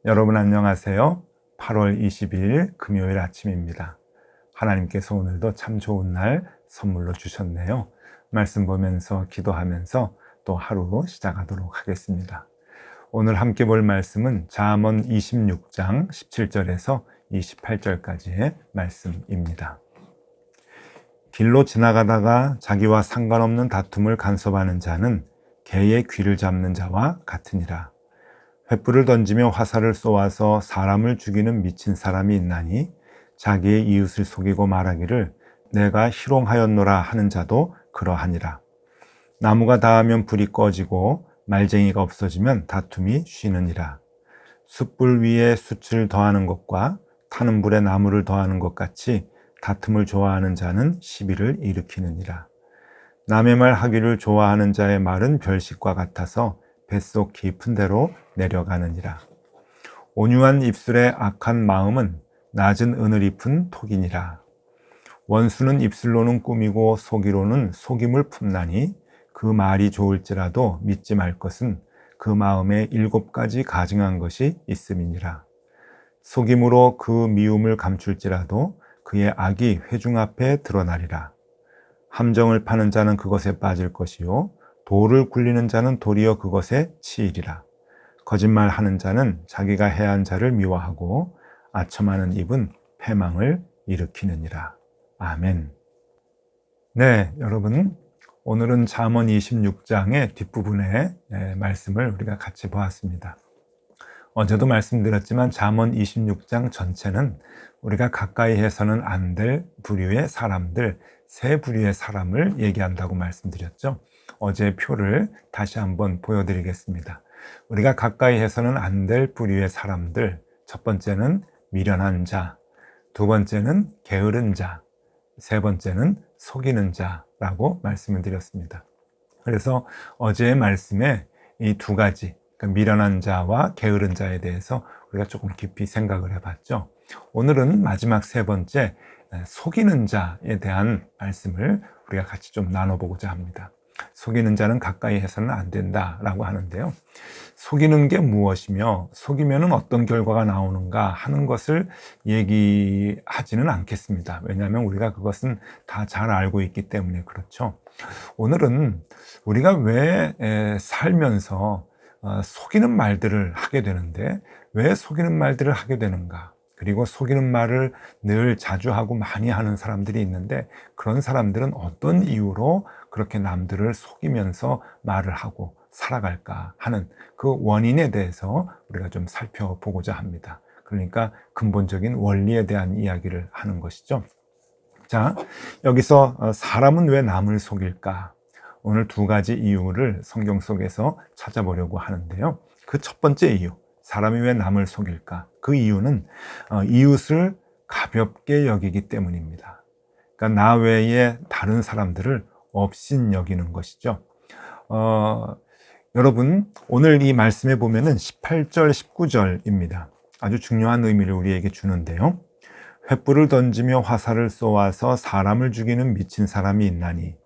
여러분 안녕하세요. 8월 22일 금요일 아침입니다. 하나님께서 오늘도 참 좋은 날 선물로 주셨네요. 말씀 보면서 기도하면서 또 하루 시작하도록 하겠습니다. 오늘 함께 볼 말씀은 잠언 26장 17절에서 28절까지의 말씀입니다. 길로 지나가다가 자기와 상관없는 다툼을 간섭하는 자는 개의 귀를 잡는 자와 같으니라. 횃불을 던지며 화살을 쏘아서 사람을 죽이는 미친 사람이 있나니 자기의 이웃을 속이고 말하기를 내가 희롱하였노라 하는 자도 그러하니라. 나무가 닿으면 불이 꺼지고 말쟁이가 없어지면 다툼이 쉬느니라. 숯불 위에 숯을 더하는 것과 타는 불에 나무를 더하는 것 같이 다툼을 좋아하는 자는 시비를 일으키느니라. 남의 말 하기를 좋아하는 자의 말은 별식과 같아서 뱃속 깊은 데로 내려가느니라. 온유한 입술의 악한 마음은 낮은 은을 입은 톡이니라. 원수는 입술로는 꾸미고 속이로는 속임을 품나니 그 말이 좋을지라도 믿지 말 것은 그 마음에 7가지 가증한 것이 있음이니라. 속임으로 그 미움을 감출지라도 그의 악이 회중 앞에 드러나리라. 함정을 파는 자는 그것에 빠질 것이요 돌을 굴리는 자는 도리어 그것에 치이리라. 거짓말하는 자는 자기가 해한 자를 미워하고 아첨하는 입은 패망을 일으키느니라. 아멘. 네, 여러분, 오늘은 잠언 26장의 뒷부분의 말씀을 우리가 같이 보았습니다. 어제도 말씀드렸지만 잠언 26장 전체는 우리가 가까이 해서는 안 될 부류의 사람들, 세 부류의 사람을 얘기한다고 말씀드렸죠. 어제 표를 다시 한번 보여드리겠습니다. 우리가 가까이 해서는 안 될 부류의 사람들, 첫 번째는 미련한 자, 두 번째는 게으른 자, 세 번째는 속이는 자라고 말씀을 드렸습니다. 그래서 어제의 말씀에 이 두 가지, 그러니까 미련한 자와 게으른 자에 대해서 우리가 조금 깊이 생각을 해봤죠. 오늘은 마지막 세 번째, 속이는 자에 대한 말씀을 우리가 같이 좀 나눠보고자 합니다. 속이는 자는 가까이 해서는 안 된다라고 하는데요. 속이는 게 무엇이며 속이면 어떤 결과가 나오는가 하는 것을 얘기하지는 않겠습니다. 왜냐하면 우리가 그것은 다 잘 알고 있기 때문에 그렇죠. 오늘은 우리가 왜 살면서 속이는 말들을 하게 되는데 왜 속이는 말들을 하게 되는가? 그리고 속이는 말을 늘 자주 하고 많이 하는 사람들이 있는데 그런 사람들은 어떤 이유로 그렇게 남들을 속이면서 말을 하고 살아갈까 하는 그 원인에 대해서 우리가 좀 살펴보고자 합니다. 그러니까 근본적인 원리에 대한 이야기를 하는 것이죠. 자, 여기서 사람은 왜 남을 속일까? 오늘 두 가지 이유를 성경 속에서 찾아보려고 하는데요. 그 첫 번째 이유, 사람이 왜 남을 속일까? 그 이유는 이웃을 가볍게 여기기 때문입니다. 그러니까 나 외에 다른 사람들을 업신여기는 것이죠. 여러분, 오늘 이 말씀에 보면은 18절, 19절입니다. 아주 중요한 의미를 우리에게 주는데요. 횃불을 던지며 화살을 쏘아서 사람을 죽이는 미친 사람이 있나니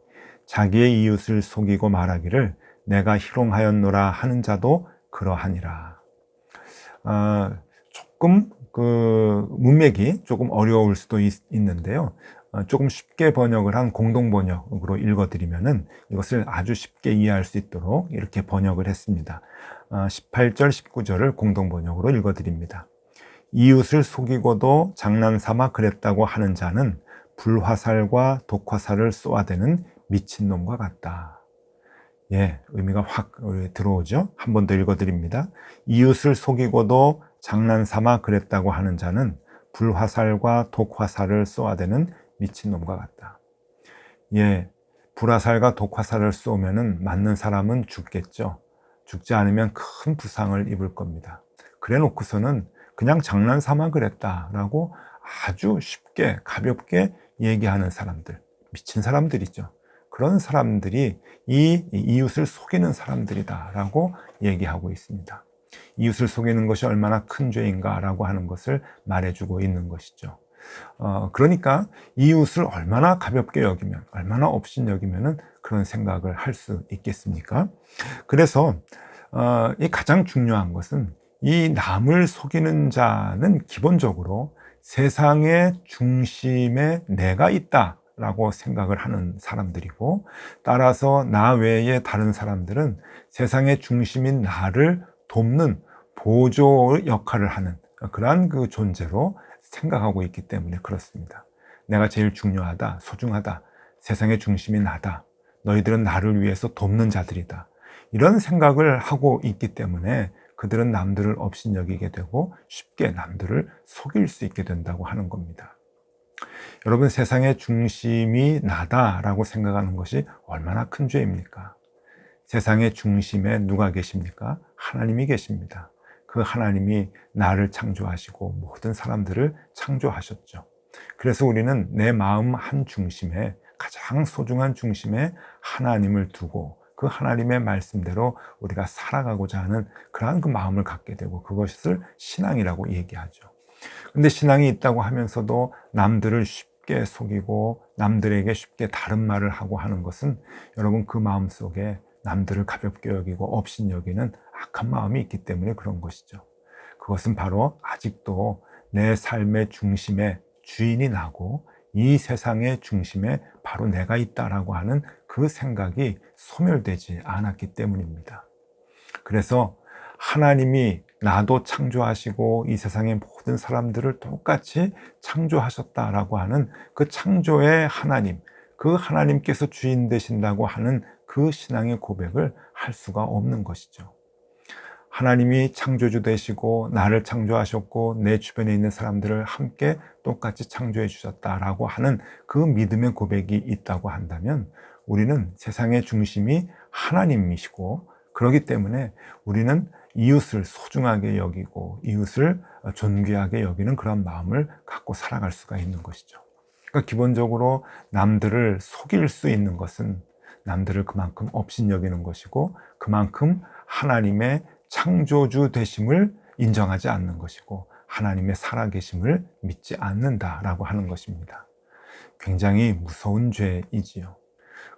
자기의 이웃을 속이고 말하기를 내가 희롱하였노라 하는 자도 그러하니라. 조금 그 문맥이 조금 어려울 수도 있는데요. 조금 쉽게 번역을 한 공동 번역으로 읽어드리면은 이것을 아주 쉽게 이해할 수 있도록 이렇게 번역을 했습니다. 18절, 19절을 공동 번역으로 읽어드립니다. 이웃을 속이고도 장난삼아 그랬다고 하는 자는 불화살과 독화살을 쏘아대는 미친놈과 같다. 예, 의미가 확 들어오죠. 한 번 더 읽어드립니다. 이웃을 속이고도 장난삼아 그랬다고 하는 자는 불화살과 독화살을 쏘아대는 미친놈과 같다. 예, 불화살과 독화살을 쏘면은 맞는 사람은 죽겠죠. 죽지 않으면 큰 부상을 입을 겁니다. 그래 놓고서는 그냥 장난삼아 그랬다라고 아주 쉽게 가볍게 얘기하는 사람들, 미친 사람들이죠. 그런 사람들이 이 이웃을 속이는 사람들이다라고 얘기하고 있습니다. 이웃을 속이는 것이 얼마나 큰 죄인가라고 하는 것을 말해주고 있는 것이죠. 그러니까 이웃을 얼마나 가볍게 여기면, 얼마나 업신여기면은 그런 생각을 할 수 있겠습니까? 그래서 이 가장 중요한 것은 이 남을 속이는 자는 기본적으로 세상의 중심에 내가 있다라고 생각을 하는 사람들이고, 따라서 나 외에 다른 사람들은 세상의 중심인 나를 돕는 보조 역할을 하는 그러한 그 존재로 생각하고 있기 때문에 그렇습니다. 내가 제일 중요하다, 소중하다, 세상의 중심이 나다, 너희들은 나를 위해서 돕는 자들이다, 이런 생각을 하고 있기 때문에 그들은 남들을 업신여기게 되고 쉽게 남들을 속일 수 있게 된다고 하는 겁니다. 여러분, 세상의 중심이 나다라고 생각하는 것이 얼마나 큰 죄입니까? 세상의 중심에 누가 계십니까? 하나님이 계십니다. 그 하나님이 나를 창조하시고 모든 사람들을 창조하셨죠. 그래서 우리는 내 마음 한 중심에, 가장 소중한 중심에 하나님을 두고 그 하나님의 말씀대로 우리가 살아가고자 하는 그러한 그 마음을 갖게 되고, 그것을 신앙이라고 얘기하죠. 근데 신앙이 있다고 하면서도 남들을 쉽게 속이고 남들에게 쉽게 다른 말을 하고 하는 것은, 여러분, 그 마음 속에 남들을 가볍게 여기고 업신여기는 악한 마음이 있기 때문에 그런 것이죠. 그것은 바로 아직도 내 삶의 중심에 주인이 나고 이 세상의 중심에 바로 내가 있다라고 하는 그 생각이 소멸되지 않았기 때문입니다. 그래서 하나님이 나도 창조하시고 이 세상의 모든 사람들을 똑같이 창조하셨다라고 하는 그 창조의 하나님, 그 하나님께서 주인 되신다고 하는 그 신앙의 고백을 할 수가 없는 것이죠. 하나님이 창조주 되시고 나를 창조하셨고 내 주변에 있는 사람들을 함께 똑같이 창조해 주셨다라고 하는 그 믿음의 고백이 있다고 한다면, 우리는 세상의 중심이 하나님이시고, 그렇기 때문에 우리는 이웃을 소중하게 여기고 이웃을 존귀하게 여기는 그런 마음을 갖고 살아갈 수가 있는 것이죠. 그러니까 기본적으로 남들을 속일 수 있는 것은 남들을 그만큼 업신여기는 것이고, 그만큼 하나님의 창조주 되심을 인정하지 않는 것이고, 하나님의 살아계심을 믿지 않는다라고 하는 것입니다. 굉장히 무서운 죄이지요.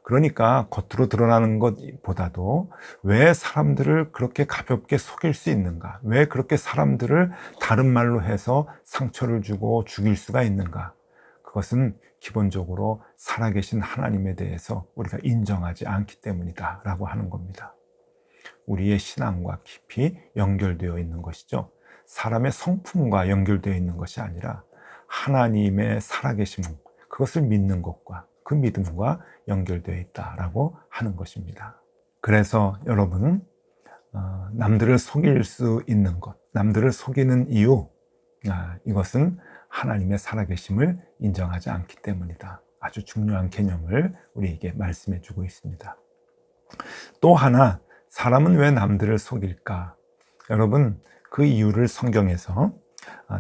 그러니까 겉으로 드러나는 것보다도 왜 사람들을 그렇게 가볍게 속일 수 있는가? 왜 그렇게 사람들을 다른 말로 해서 상처를 주고 죽일 수가 있는가? 그것은 기본적으로 살아계신 하나님에 대해서 우리가 인정하지 않기 때문이다 라고 하는 겁니다. 우리의 신앙과 깊이 연결되어 있는 것이죠. 사람의 성품과 연결되어 있는 것이 아니라 하나님의 살아계심, 그것을 믿는 것과 그 믿음과 연결되어 있다라고 하는 것입니다. 그래서 여러분, 남들을 속일 수 있는 것, 남들을 속이는 이유, 이것은 하나님의 살아계심을 인정하지 않기 때문이다. 아주 중요한 개념을 우리에게 말씀해 주고 있습니다. 또 하나, 사람은 왜 남들을 속일까? 여러분, 그 이유를 성경에서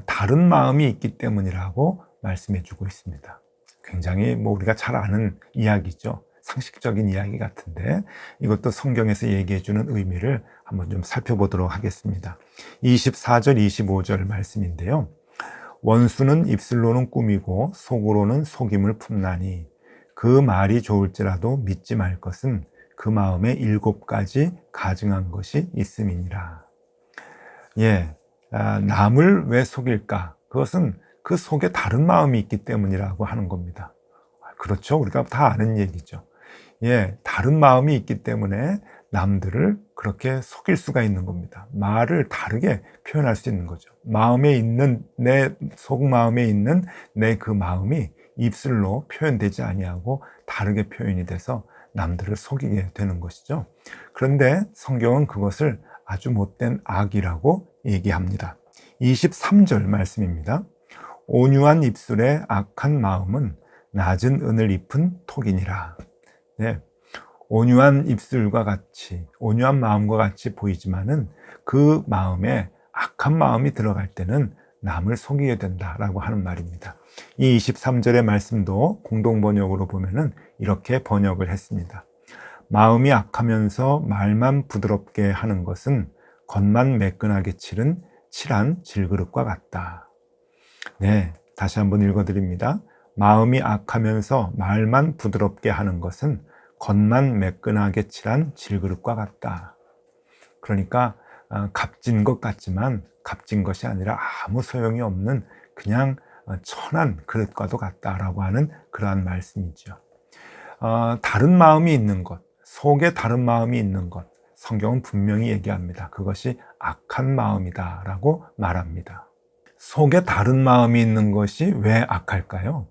다른 마음이 있기 때문이라고 말씀해 주고 있습니다. 굉장히 우리가 잘 아는 이야기죠. 상식적인 이야기 같은데 이것도 성경에서 얘기해 주는 의미를 한번 좀 살펴보도록 하겠습니다. 24절, 25절 말씀인데요. 원수는 입술로는 꾸미고 속으로는 속임을 품나니 그 말이 좋을지라도 믿지 말 것은 그 마음에 7가지 가증한 것이 있음이니라. 남을 왜 속일까? 그것은 그 속에 다른 마음이 있기 때문이라고 하는 겁니다. 그렇죠? 우리가 다 아는 얘기죠. 다른 마음이 있기 때문에 남들을 그렇게 속일 수가 있는 겁니다. 말을 다르게 표현할 수 있는 거죠. 마음에 있는 내 속마음에 있는 내 그 마음이 입술로 표현되지 아니하고 다르게 표현이 돼서 남들을 속이게 되는 것이죠. 그런데 성경은 그것을 아주 못된 악이라고 얘기합니다. 23절 말씀입니다. 온유한 입술에 악한 마음은 낮은 은을 입은 톡이니라. 온유한 입술과 같이, 온유한 마음과 같이 보이지만은 그 마음에 악한 마음이 들어갈 때는 남을 속이게 된다라고 하는 말입니다. 이 23절의 말씀도 공동번역으로 보면은 이렇게 번역을 했습니다. 마음이 악하면서 말만 부드럽게 하는 것은 겉만 매끈하게 칠한 질그릇과 같다. 다시 한번 읽어드립니다. 마음이 악하면서 말만 부드럽게 하는 것은 겉만 매끈하게 칠한 질그릇과 같다. 그러니까 값진 것 같지만 값진 것이 아니라 아무 소용이 없는 그냥 천한 그릇과도 같다라고 하는 그러한 말씀이죠. 다른 마음이 있는 것, 속에 다른 마음이 있는 것, 성경은 분명히 얘기합니다. 그것이 악한 마음이다 라고 말합니다. 속에 다른 마음이 있는 것이 왜 악할까요?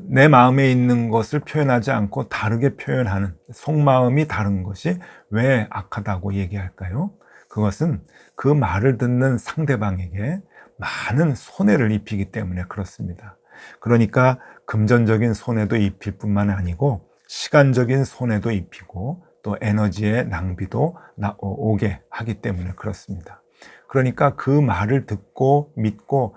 내 마음에 있는 것을 표현하지 않고 다르게 표현하는 속마음이 다른 것이 왜 악하다고 얘기할까요? 그것은 그 말을 듣는 상대방에게 많은 손해를 입히기 때문에 그렇습니다. 그러니까 금전적인 손해도 입힐 뿐만 아니고 시간적인 손해도 입히고 또 에너지의 낭비도 오게 하기 때문에 그렇습니다. 그러니까 그 말을 듣고 믿고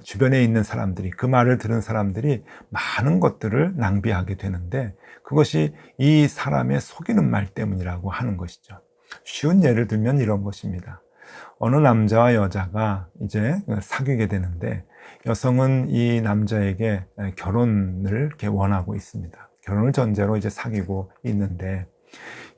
주변에 있는 사람들이, 그 말을 들은 사람들이 많은 것들을 낭비하게 되는데 그것이 이 사람의 속이는 말 때문이라고 하는 것이죠. 쉬운 예를 들면 이런 것입니다. 어느 남자와 여자가 이제 사귀게 되는데 여성은 이 남자에게 결혼을 이렇게 원하고 있습니다. 결혼을 전제로 이제 사귀고 있는데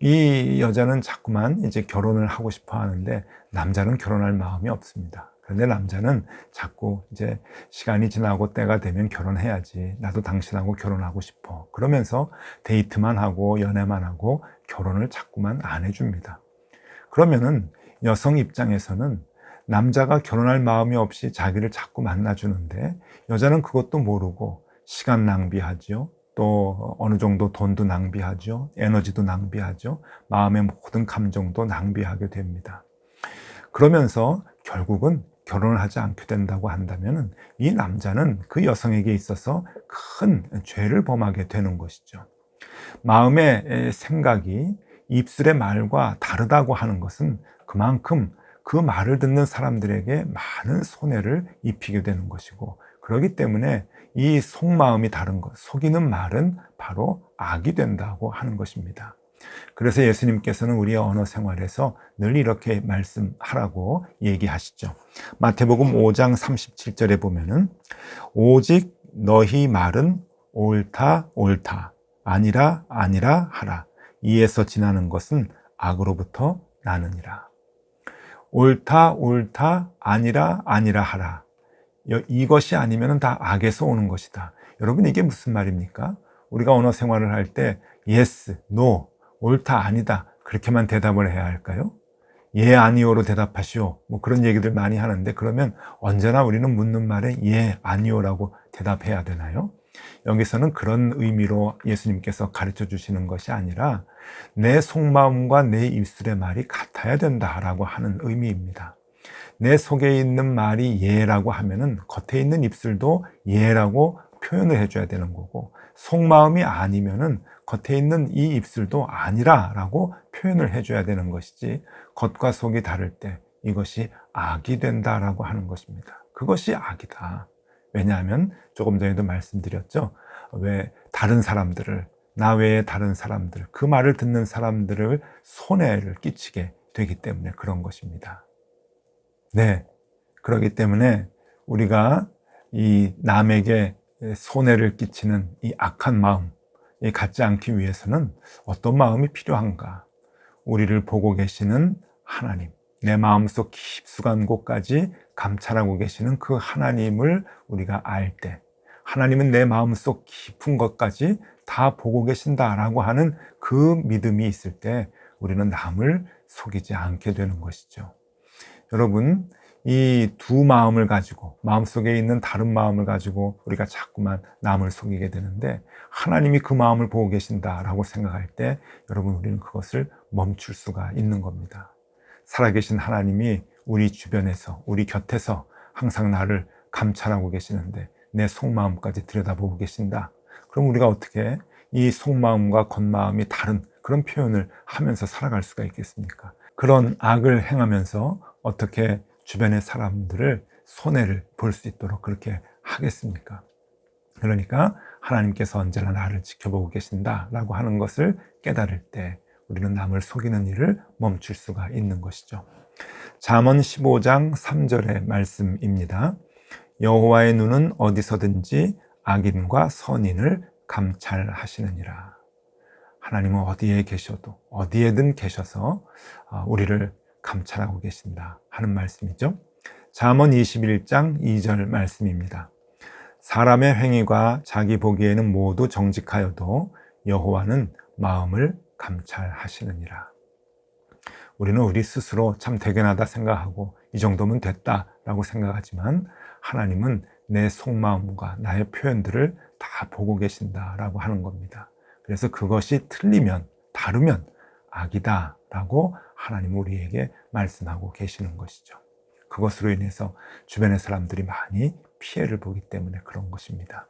이 여자는 자꾸만 이제 결혼을 하고 싶어 하는데 남자는 결혼할 마음이 없습니다. 그런데 남자는 자꾸 이제 시간이 지나고 때가 되면 결혼해야지. 나도 당신하고 결혼하고 싶어. 그러면서 데이트만 하고 연애만 하고 결혼을 자꾸만 안 해줍니다. 그러면은 여성 입장에서는 남자가 결혼할 마음이 없이 자기를 자꾸 만나주는데 여자는 그것도 모르고 시간 낭비하죠. 또 어느 정도 돈도 낭비하죠. 에너지도 낭비하죠. 마음의 모든 감정도 낭비하게 됩니다. 그러면서 결국은 결혼을 하지 않게 된다고 한다면 이 남자는 그 여성에게 있어서 큰 죄를 범하게 되는 것이죠. 마음의 생각이 입술의 말과 다르다고 하는 것은 그만큼 그 말을 듣는 사람들에게 많은 손해를 입히게 되는 것이고 그렇기 때문에 이 속마음이 다른 것, 속이는 말은 바로 악이 된다고 하는 것입니다. 그래서 예수님께서는 우리의 언어 생활에서 늘 이렇게 말씀하라고 얘기하시죠. 마태복음 5장 37절에 보면은 오직 너희 말은 옳다 옳다 아니라 아니라 하라. 이에서 지나는 것은 악으로부터 나느니라. 옳다 옳다 아니라 아니라 하라. 이것이 아니면 다 악에서 오는 것이다. 여러분 이게 무슨 말입니까? 우리가 언어 생활을 할 때 yes, no, 옳다 아니다 그렇게만 대답을 해야 할까요? 예 아니오로 대답하시오 뭐 그런 얘기들 많이 하는데 그러면 언제나 우리는 묻는 말에 예 아니오라고 대답해야 되나요? 여기서는 그런 의미로 예수님께서 가르쳐 주시는 것이 아니라 내 속마음과 내 입술의 말이 같아야 된다라고 하는 의미입니다. 내 속에 있는 말이 예라고 하면은 겉에 있는 입술도 예라고 표현을 해줘야 되는 거고 속마음이 아니면은 겉에 있는 이 입술도 아니라라고 표현을 해줘야 되는 것이지 겉과 속이 다를 때 이것이 악이 된다라고 하는 것입니다. 그것이 악이다. 왜냐하면 조금 전에도 말씀드렸죠. 왜 다른 사람들을 나 외에 다른 사람들 그 말을 듣는 사람들을 손해를 끼치게 되기 때문에 그런 것입니다. 네, 그렇기 때문에 우리가 이 남에게 손해를 끼치는 이 악한 마음 갖지 않기 위해서는 어떤 마음이 필요한가? 우리를 보고 계시는 하나님, 내 마음속 깊숙한 곳까지 감찰하고 계시는 그 하나님을 우리가 알 때, 하나님은 내 마음속 깊은 것까지 다 보고 계신다라고 하는 그 믿음이 있을 때 우리는 남을 속이지 않게 되는 것이죠. 여러분, 이 두 마음을 가지고 마음속에 있는 다른 마음을 가지고 우리가 자꾸만 남을 속이게 되는데 하나님이 그 마음을 보고 계신다라고 생각할 때 여러분 우리는 그것을 멈출 수가 있는 겁니다. 살아계신 하나님이 우리 주변에서 우리 곁에서 항상 나를 감찰하고 계시는데 내 속마음까지 들여다보고 계신다. 그럼 우리가 어떻게 이 속마음과 겉마음이 다른 그런 표현을 하면서 살아갈 수가 있겠습니까? 그런 악을 행하면서 어떻게 주변의 사람들을 손해를 볼 수 있도록 그렇게 하겠습니까? 그러니까 하나님께서 언제나 나를 지켜보고 계신다라고 하는 것을 깨달을 때 우리는 남을 속이는 일을 멈출 수가 있는 것이죠. 잠언 15장 3절의 말씀입니다. 여호와의 눈은 어디서든지 악인과 선인을 감찰하시느니라. 하나님은 어디에 계셔도 어디에든 계셔서 우리를 감찰하고 계신다 하는 말씀이죠. 잠언 21장 2절 말씀입니다. 사람의 행위가 자기 보기에는 모두 정직하여도 여호와는 마음을 감찰하시느니라. 우리는 우리 스스로 참 대견하다 생각하고 이 정도면 됐다라고 생각하지만 하나님은 내 속마음과 나의 표현들을 다 보고 계신다라고 하는 겁니다. 그래서 그것이 틀리면, 다르면 악이다라고 하나님 우리에게 말씀하고 계시는 것이죠. 그것으로 인해서 주변의 사람들이 많이 피해를 보기 때문에 그런 것입니다.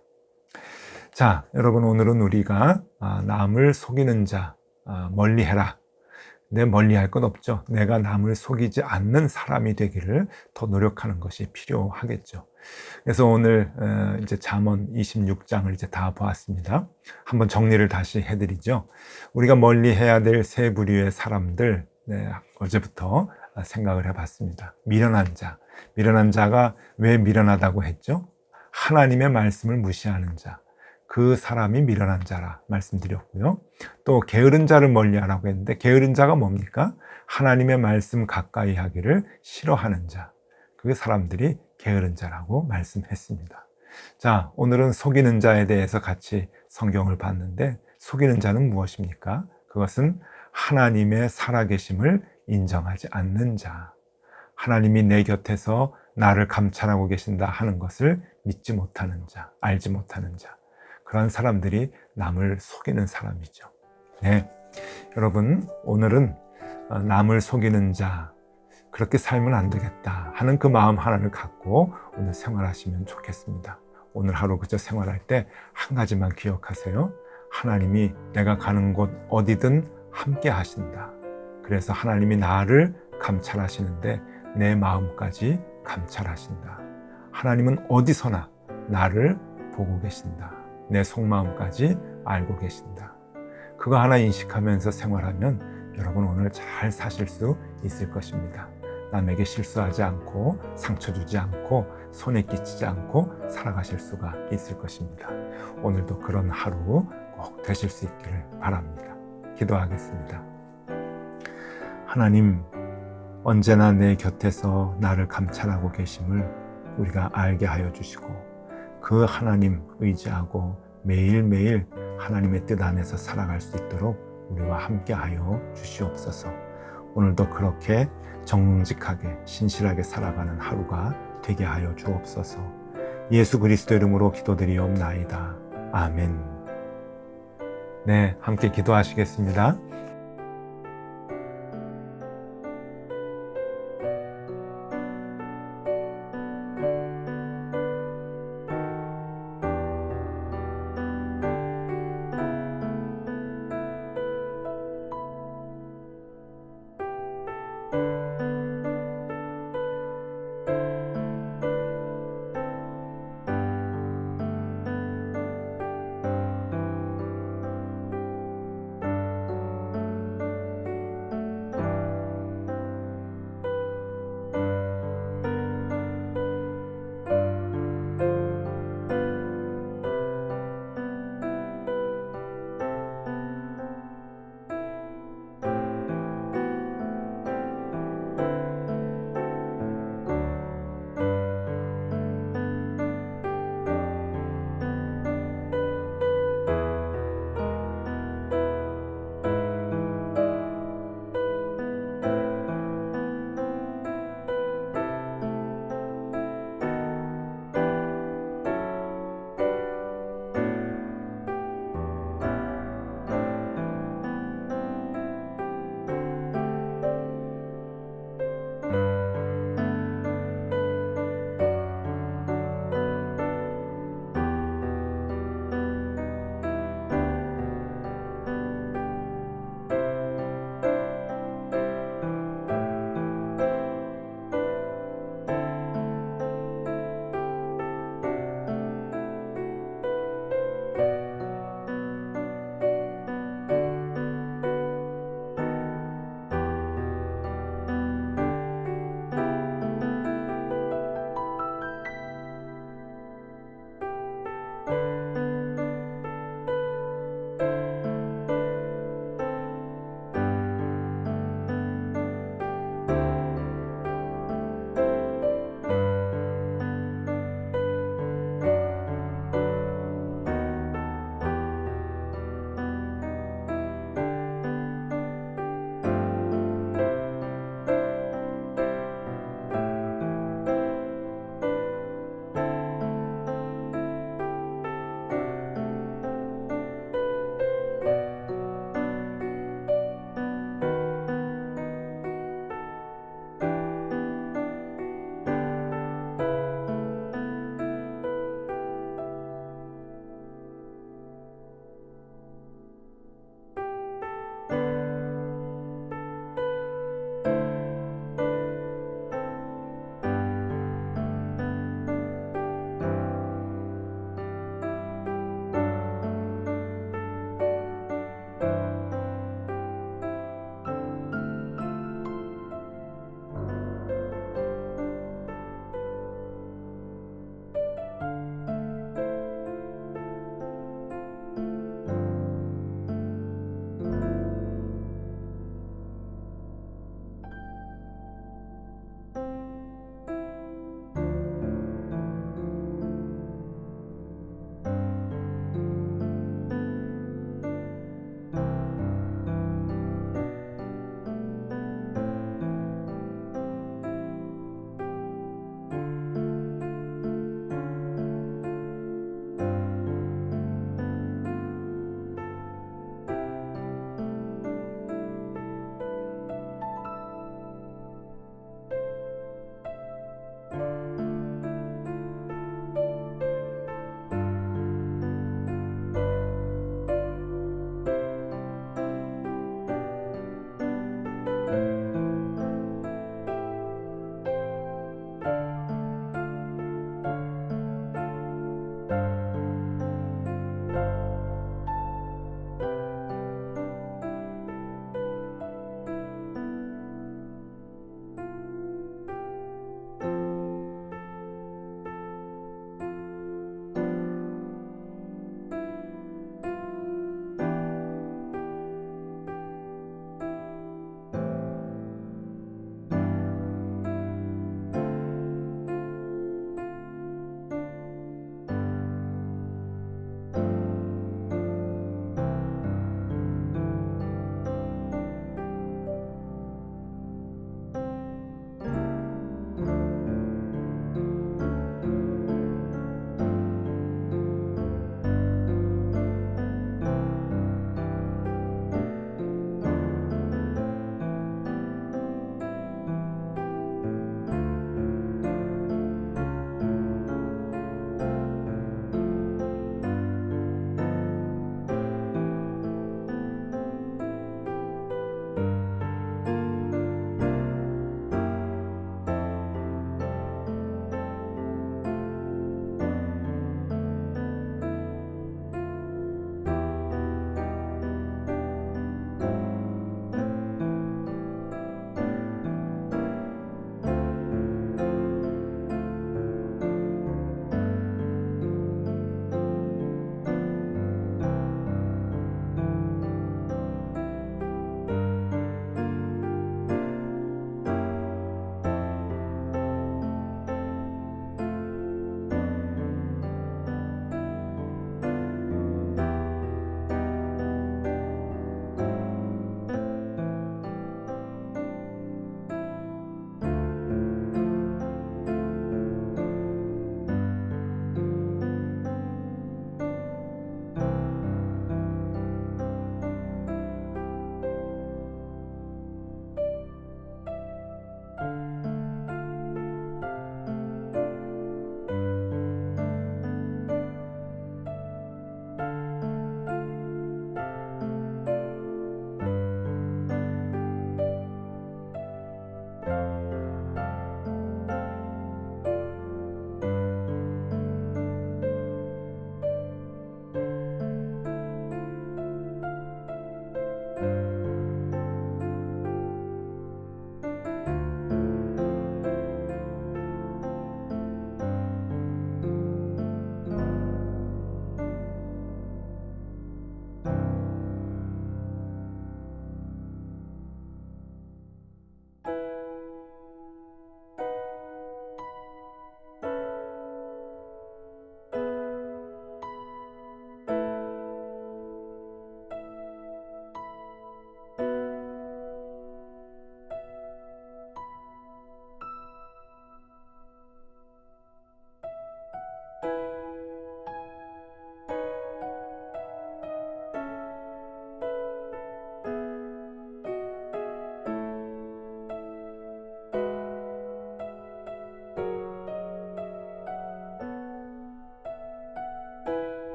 자, 여러분, 오늘은 우리가 남을 속이는 자 멀리해라. 내 멀리할 것 없죠. 내가 남을 속이지 않는 사람이 되기를 더 노력하는 것이 필요하겠죠. 그래서 오늘 이제 잠언 26장을 이제 다 보았습니다. 한번 정리를 다시 해드리죠. 우리가 멀리해야 될 세 부류의 사람들, 어제부터 생각을 해봤습니다. 미련한 자. 미련한 자가 왜 미련하다고 했죠? 하나님의 말씀을 무시하는 자. 그 사람이 미련한 자라 말씀드렸고요. 또 게으른 자를 멀리하라고 했는데 게으른 자가 뭡니까? 하나님의 말씀 가까이 하기를 싫어하는 자. 그 사람들이 게으른 자라고 말씀했습니다. 자, 오늘은 속이는 자에 대해서 같이 성경을 봤는데 속이는 자는 무엇입니까? 그것은 하나님의 살아계심을 인정하지 않는 자. 하나님이 내 곁에서 나를 감찰하고 계신다 하는 것을 믿지 못하는 자, 알지 못하는 자. 그런 사람들이 남을 속이는 사람이죠. 네, 여러분, 오늘은 남을 속이는 자, 그렇게 살면 안 되겠다 하는 그 마음 하나를 갖고 오늘 생활하시면 좋겠습니다. 오늘 하루 그저 생활할 때 한 가지만 기억하세요. 하나님이 내가 가는 곳 어디든 함께 하신다. 그래서 하나님이 나를 감찰하시는데 내 마음까지 감찰하신다. 하나님은 어디서나 나를 보고 계신다. 내 속마음까지 알고 계신다. 그거 하나 인식하면서 생활하면 여러분 오늘 잘 사실 수 있을 것입니다. 남에게 실수하지 않고 상처 주지 않고 손해 끼치지 않고 살아가실 수가 있을 것입니다. 오늘도 그런 하루 꼭 되실 수 있기를 바랍니다. 기도하겠습니다. 하나님, 언제나 내 곁에서 나를 감찰하고 계심을 우리가 알게 하여 주시고 그 하나님 의지하고 매일매일 하나님의 뜻 안에서 살아갈 수 있도록 우리와 함께 하여 주시옵소서. 오늘도 그렇게 정직하게 신실하게 살아가는 하루가 되게 하여 주옵소서. 예수 그리스도 이름으로 기도드리옵나이다. 아멘. 네, 함께 기도하시겠습니다.